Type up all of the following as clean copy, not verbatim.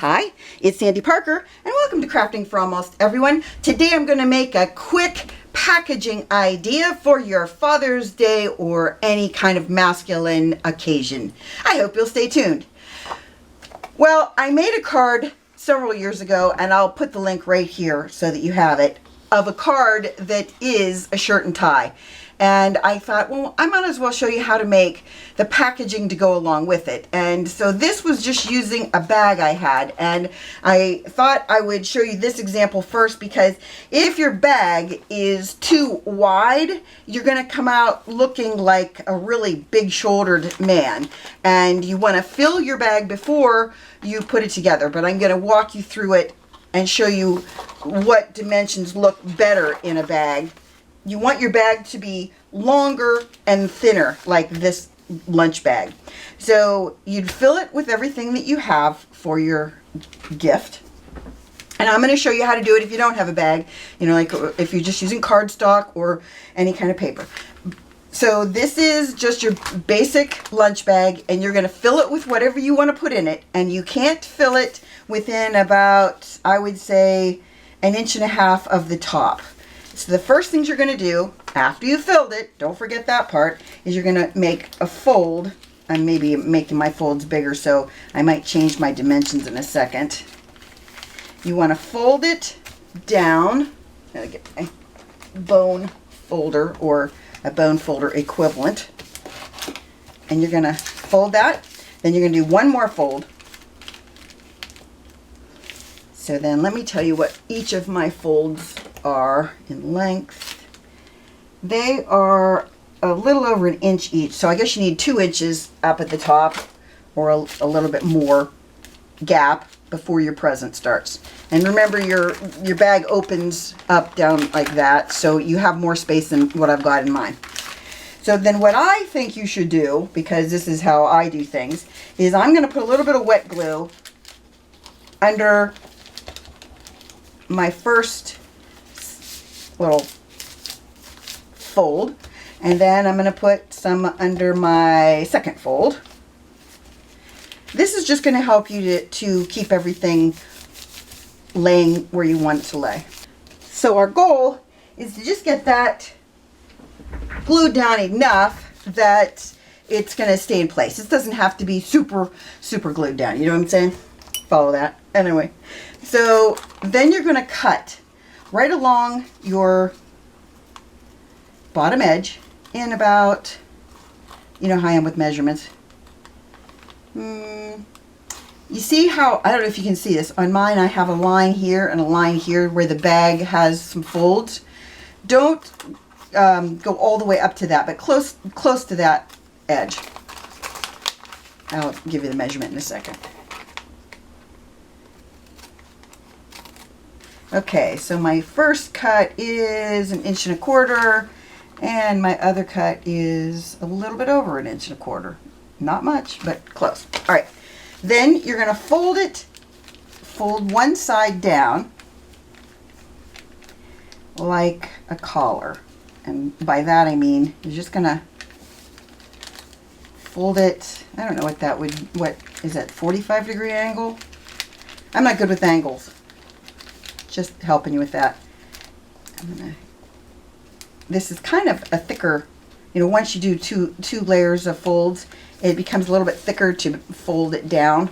Hi, it's Sandy Parker, and welcome to Crafting for Almost Everyone. Today I'm going to make a quick packaging idea for your Father's Day or any kind of masculine occasion. I hope you'll stay tuned. Well, I made a card several years ago, and I'll put the link right here so that you have it, of a card that is a shirt and tie. And I thought, well, I might as well show you how to make the packaging to go along with it. And so this was just using a bag I had. And I thought I would show you this example first, because if your bag is too wide, you're going to come out looking like a really big-shouldered man. And you want to fill your bag before you put it together. But I'm going to walk you through it and show you what dimensions look better in a bag. You want your bag to be longer and thinner, like this lunch bag. So you'd fill it with everything that you have for your gift. And I'm going to show you how to do it if you don't have a bag, you know, like if you're just using cardstock or any kind of paper. So this is just your basic lunch bag, and you're going to fill it with whatever you want to put in it. And you can't fill it within about, I would say, 1.5 inches of the top. So the first things you're going to do after you filled it, don't forget that part, is you're going to make a fold. I'm maybe making my folds bigger, so I might change my dimensions in a second. You want to fold it down. I'll get my bone folder or a bone folder equivalent. And you're going to fold that. Then you're going to do one more fold. So then let me tell you what each of my folds are in length. They are a little over 1 inch each, so I guess you need 2 inches up at the top, or a little bit more gap before your present starts. And remember, your bag opens up down like that, so you have more space than what I've got in mine. So then what I think you should do, because this is how I do things, is I'm going to put a little bit of wet glue under my first little fold, and then I'm going to put some under my second fold. This is just going to help you to keep everything laying where you want it to lay. So our goal is to just get that glued down enough that it's going to stay in place. This doesn't have to be super glued down, you know what I'm saying? Follow that. Anyway, so then you're going to cut right along your bottom edge in about, you know how I am with measurements. You see how, I don't know if you can see this, on mine I have a line here and a line here where the bag has some folds. Don't go all the way up to that, but close to that edge. I'll give you the measurement in a second. Okay, so my first cut is 1.25 inches, and my other cut is a little bit over 1.25 inches. Not much, but close. All right, then you're going to fold one side down like a collar. And by that I mean you're just going to fold it, I don't know what is that, 45-degree angle? I'm not good with angles. Just helping you with that. This is kind of a thicker, you know, once you do two layers of folds, it becomes a little bit thicker to fold it down.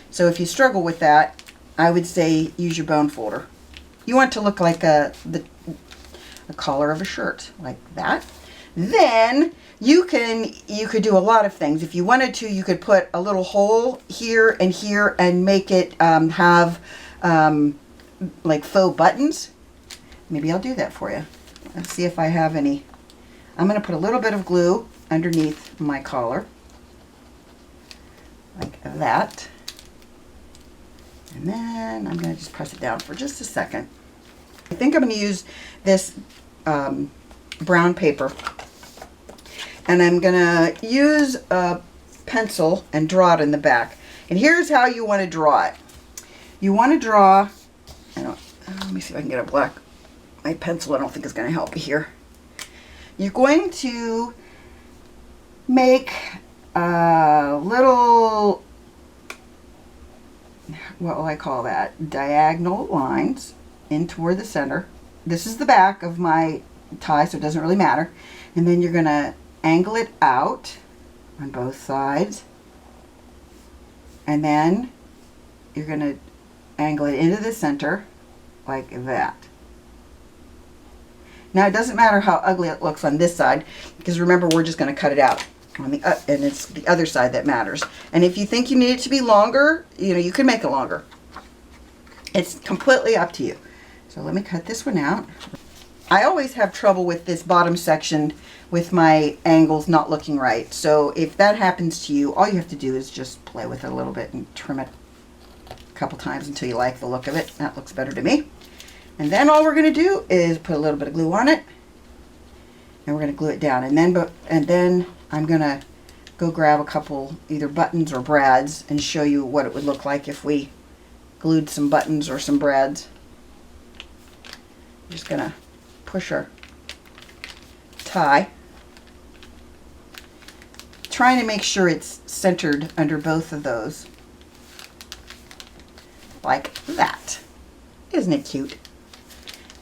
So if you struggle with that, I would say use your bone folder. You want it to look like the collar of a shirt, like that. Then you could do a lot of things. If you wanted to, you could put a little hole here and make it have like faux buttons. Maybe I'll do that for you. Let's see if I have any. I'm going to put a little bit of glue underneath my collar, like that. And then I'm going to just press it down for just a second. I think I'm going to use this brown paper, and I'm going to use a pencil and draw it in the back. And here's how you want to draw it. You want to draw, let me see if I can get a black, my pencil I don't think is going to help you here. You're going to make a little, what will I call that? Diagonal lines in toward the center. This is the back of my tie, so it doesn't really matter. And then you're going to angle it out on both sides. And then you're going to angle it into the center like that. Now it doesn't matter how ugly it looks on this side, because remember, we're just going to cut it out on the and it's the other side that matters. And if you think you need it to be longer, you know, you can make it longer. It's completely up to you. So let me cut this one out. I always have trouble with this bottom section with my angles not looking right. So if that happens to you, all you have to do is just play with it a little bit and trim it a couple times until you like the look of it. That looks better to me. And then all we're going to do is put a little bit of glue on it, and we're going to glue it down. And then I'm going to go grab a couple either buttons or brads and show you what it would look like if we glued some buttons or some brads. I'm just going to push our tie, trying to make sure it's centered under both of those, like that. Isn't it cute?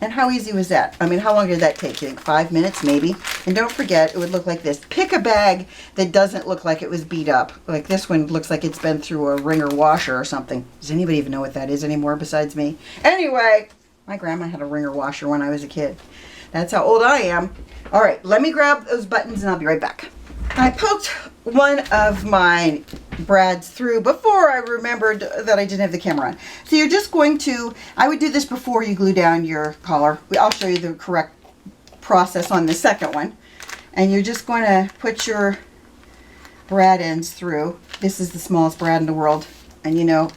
And how easy was that? I mean, how long did that take? You think 5 minutes maybe? And don't forget, it would look like this. Pick a bag that doesn't look like it was beat up. Like this one looks like it's been through a wringer washer or something. Does anybody even know what that is anymore besides me? Anyway, my grandma had a wringer washer when I was a kid. That's how old I am. All right, let me grab those buttons and I'll be right back. I poked one of my brads through before I remembered that I didn't have the camera on. So you're just going to, I would do this before you glue down your collar. I'll show you the correct process on the second one. And you're just going to put your brad ends through. This is the smallest brad in the world. And you know,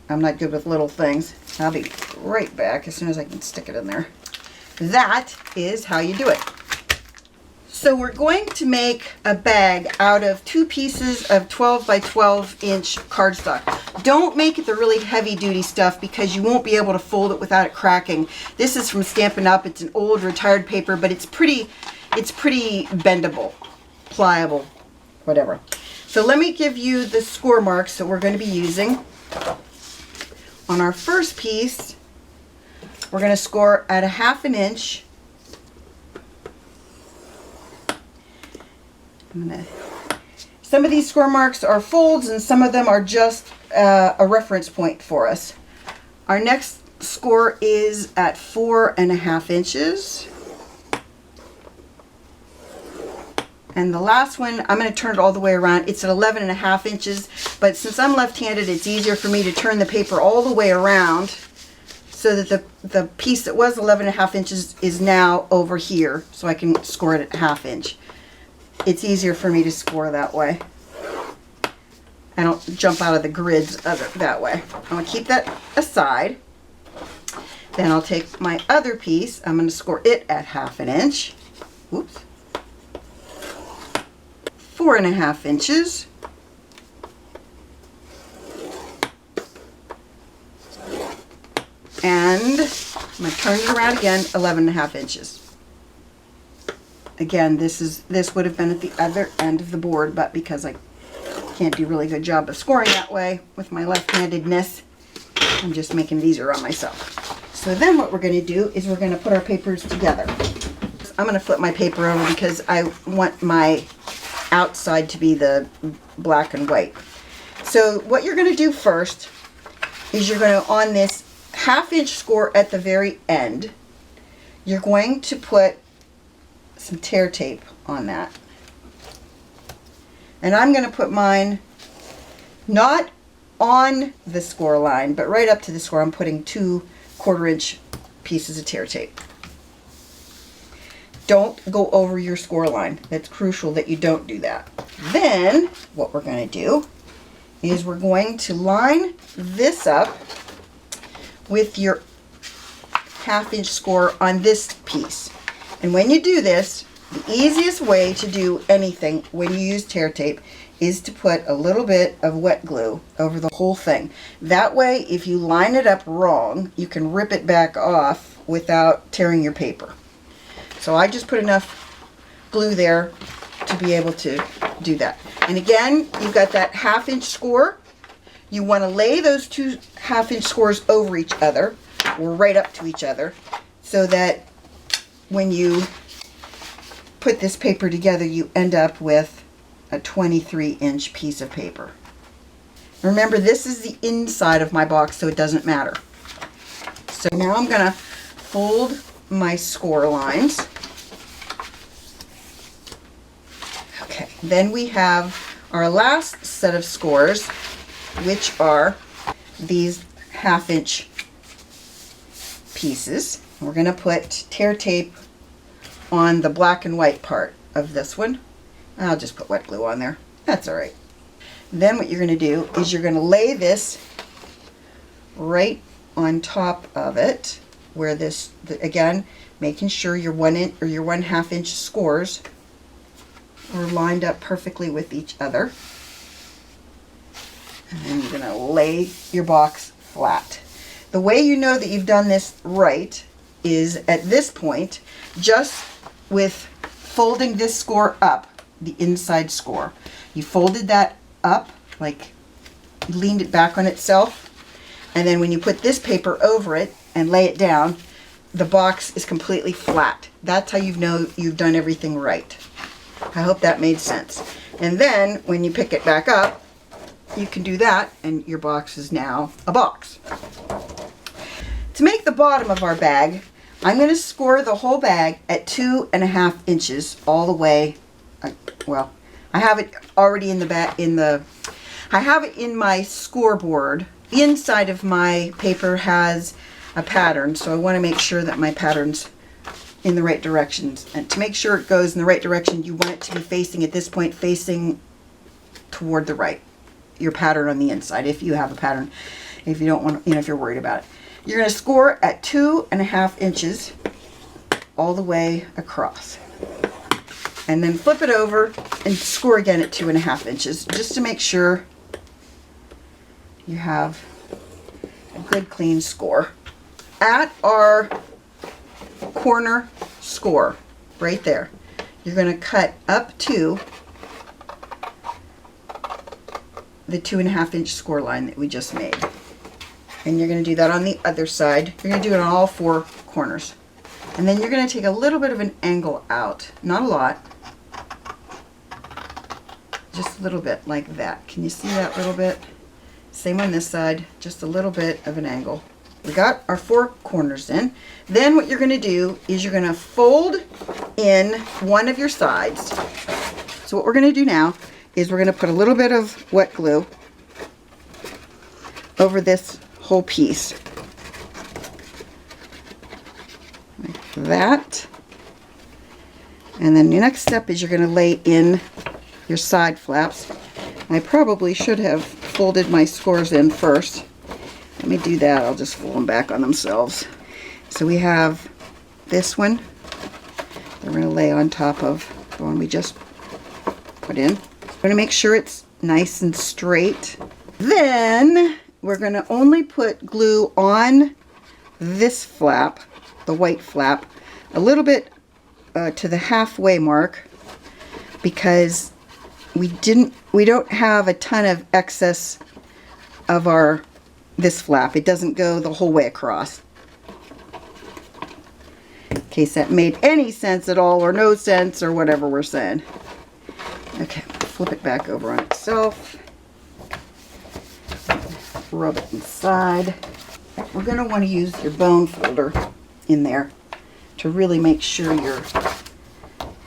I'm not good with little things. I'll be right back as soon as I can stick it in there. That is how you do it. So we're going to make a bag out of 2 pieces of 12 by 12 inch cardstock. Don't make it the really heavy duty stuff because you won't be able to fold it without it cracking. This is from Stampin' Up. It's an old retired paper, but it's pretty bendable, pliable, whatever. So let me give you the score marks that we're going to be using. On our first piece, we're going to score at 1/2 inch. Some of these score marks are folds and some of them are just a reference point for us. Our next score is at 4.5 inches. And the last one, I'm going to turn it all the way around. It's at 11.5 inches, but since I'm left-handed, it's easier for me to turn the paper all the way around so that the piece that was 11.5 inches is now over here, so I can score it at 1/2 inch. It's easier for me to score that way. I don't jump out of the grids that way. I'm going to keep that aside. Then I'll take my other piece. I'm going to score it at 1/2 inch. Whoops. 4.5 inches. And I'm going to turn it around again, 11.5 inches. Again, this would have been at the other end of the board, but because I can't do a really good job of scoring that way with my left-handedness, I'm just making it easier on myself. So then what we're going to do is we're going to put our papers together. I'm going to flip my paper over because I want my outside to be the black and white. So what you're going to do first is you're going to, on this 1/2 inch score at the very end, you're going to put some tear tape on that. And I'm going to put mine not on the score line, but right up to the score. I'm putting 2 1/4 inch pieces of tear tape. Don't go over your score line. That's crucial that you don't do that. Then what we're going to do is we're going to line this up with your 1/2 inch score on this piece. And when you do this, the easiest way to do anything when you use tear tape is to put a little bit of wet glue over the whole thing. That way, if you line it up wrong, you can rip it back off without tearing your paper. So I just put enough glue there to be able to do that. And again, you've got that 1/2 inch score. You want to lay those 2 1/2 inch scores over each other, or right up to each other, so that when you put this paper together, you end up with a 23-inch piece of paper. Remember, this is the inside of my box, so it doesn't matter. So now I'm going to fold my score lines. Okay, then we have our last set of scores, which are these 1/2 inch pieces. We're going to put tear tape on the black and white part of this one. I'll just put wet glue on there. That's all right. Then what you're going to do is you're going to lay this right on top of it, where this, again, making sure your 1 inch or your 1/2 inch scores are lined up perfectly with each other. And then you're going to lay your box flat. The way you know that you've done this right is at this point, just with folding this score up, the inside score. You folded that up, like leaned it back on itself, and then when you put this paper over it and lay it down, the box is completely flat. That's how you know you've done everything right. I hope that made sense. And then when you pick it back up, you can do that, and your box is now a box. To make the bottom of our bag, I'm going to score the whole bag at 2.5 inches all the way. Well, I have it already in the back. I have it in my scoreboard. The inside of my paper has a pattern, so I want to make sure that my pattern's in the right directions. And to make sure it goes in the right direction, you want it to be facing, at this point, facing toward the right. Your pattern on the inside, if you have a pattern. If you don't want, if you're worried about it. You're going to score at 2.5 inches all the way across. And then flip it over and score again at 2.5 inches, just to make sure you have a good clean score. At our corner score, right there, you're going to cut up to the 2.5 inch score line that we just made. And you're going to do that on the other side. You're going to do it on all 4 corners. And then you're going to take a little bit of an angle out. Not a lot. Just a little bit like that. Can you see that little bit? Same on this side. Just a little bit of an angle. We got our 4 corners in. Then what you're going to do is you're going to fold in one of your sides. So what we're going to do now is we're going to put a little bit of wet glue over this whole piece, like that. And then the next step is you're going to lay in your side flaps. I probably should have folded my scores in first. Let me do that. I'll just fold them back on themselves. So we have this one that we're going to lay on top of the one we just put in. We're going to make sure it's nice and straight. Then we're going to only put glue on this flap, the white flap, a little bit to the halfway mark, because we don't have a ton of excess of this flap. It doesn't go the whole way across. In case that made any sense at all, or no sense, or whatever we're saying. Okay, flip it back over on itself. Rub it inside. We're going to want to use your bone folder in there to really make sure your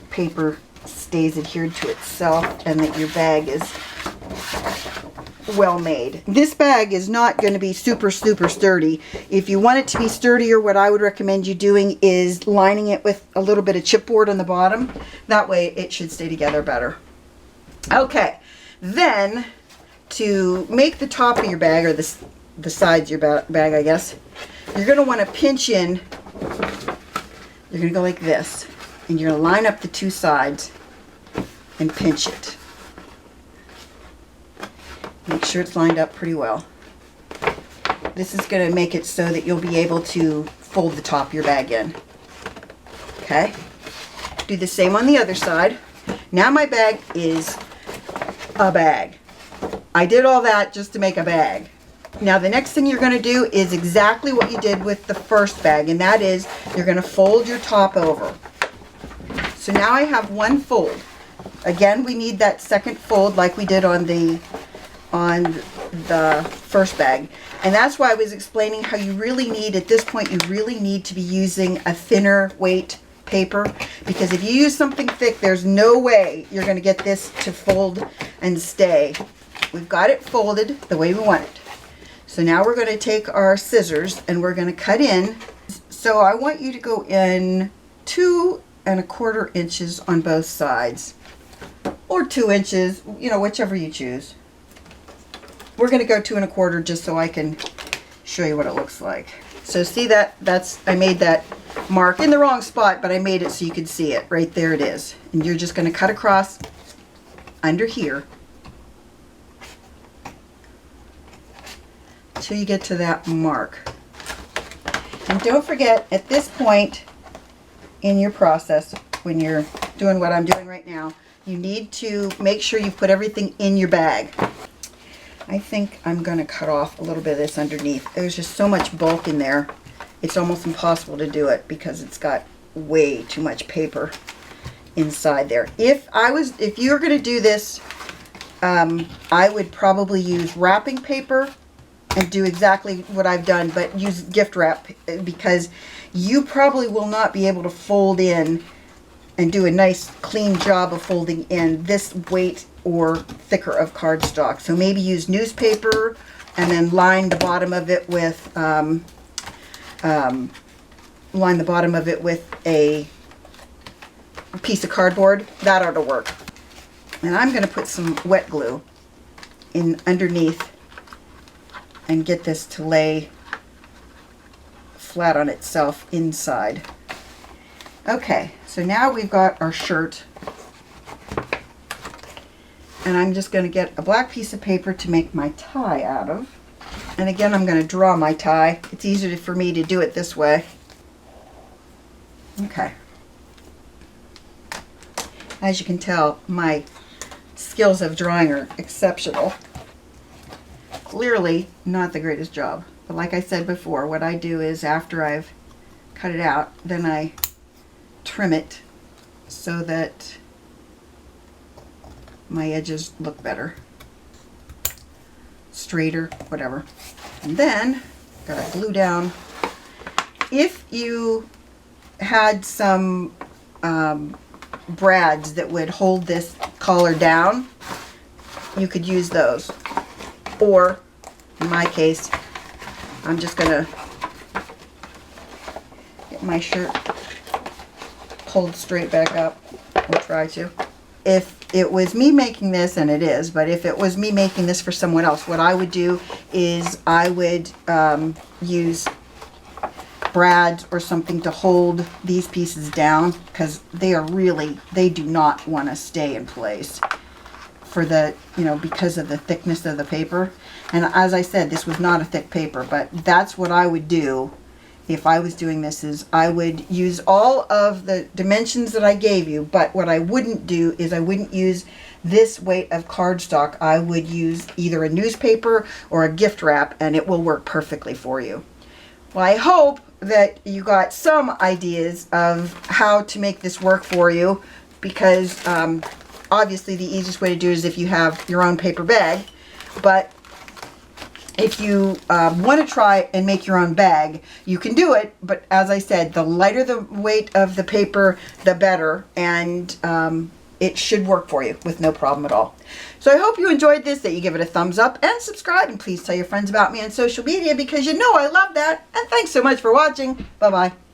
paper stays adhered to itself and that your bag is well made. This bag is not going to be super sturdy. If you want it to be sturdier, what I would recommend you doing is lining it with a little bit of chipboard on the bottom. That way it should stay together better. Okay, then to make the top of your bag, or the sides of your bag, I guess, you're going to want to pinch in. You're going to go like this, and you're going to line up the 2 sides and pinch it. Make sure it's lined up pretty well. This is going to make it so that you'll be able to fold the top of your bag in. Okay? Do the same on the other side. Now my bag is a bag. I did all that just to make a bag. Now the next thing you're going to do is exactly what you did with the first bag, and that is you're going to fold your top over. So now I have one fold. Again, we need that second fold like we did on the first bag. And that's why I was explaining how you really need, at this point, you really need to be using a thinner weight paper, because if you use something thick, there's no way you're going to get this to fold and stay. We've got it folded the way we want it. So now we're going to take our scissors and we're going to cut in. So I want you to go in 2 1/4 inches on both sides, or 2 inches, you know, whichever you choose. We're going to go 2 1/4 just so I can show you what it looks like. So see that, I made that mark in the wrong spot, but I made it so you can see it. Right there it is. And you're just going to cut across under here till you get to that mark. And don't forget, at this point in your process, when you're doing what I'm doing right now, you need to make sure you put everything in your bag. I think I'm going to cut off a little bit of this underneath. There's just so much bulk in there. It's almost impossible to do it because it's got way too much paper inside there. If you were going to do this, I would probably use wrapping paper and do exactly what I've done, but use gift wrap, because you probably will not be able to fold in and do a nice clean job of folding in this weight or thicker of cardstock. So maybe use newspaper and then line the bottom of it with a piece of cardboard. That ought to work. And I'm going to put some wet glue in underneath and get this to lay flat on itself inside. Okay, so now we've got our shirt. And I'm just going to get a black piece of paper to make my tie out of. And again, I'm going to draw my tie. It's easier for me to do it this way. Okay. As you can tell, my skills of drawing are exceptional. Clearly not the greatest job. But like I said before, what I do is after I've cut it out, then I trim it so that my edges look better, straighter, whatever. And then gotta glue down. If you had some brads that would hold this collar down, you could use those. Or in my case, I'm just gonna get my shirt pulled straight back up and try to. If it was me making this, and it is, but if it was me making this for someone else, what I would do is I would use brads or something to hold these pieces down, because they do not want to stay in place for the, because of the thickness of the paper. And as I said, this was not a thick paper, but that's what I would do if I was doing this, is I would use all of the dimensions that I gave you, but what I wouldn't do is I wouldn't use this weight of cardstock. I would use either a newspaper or a gift wrap, and it will work perfectly for you. Well, I hope that you got some ideas of how to make this work for you, because obviously the easiest way to do it is if you have your own paper bag, but if you want to try and make your own bag, you can do it, but as I said, the lighter the weight of the paper, the better, and it should work for you with no problem at all. So I hope you enjoyed this, that you give it a thumbs up and subscribe, and please tell your friends about me on social media, because you know I love that. And thanks so much for watching. Bye-bye.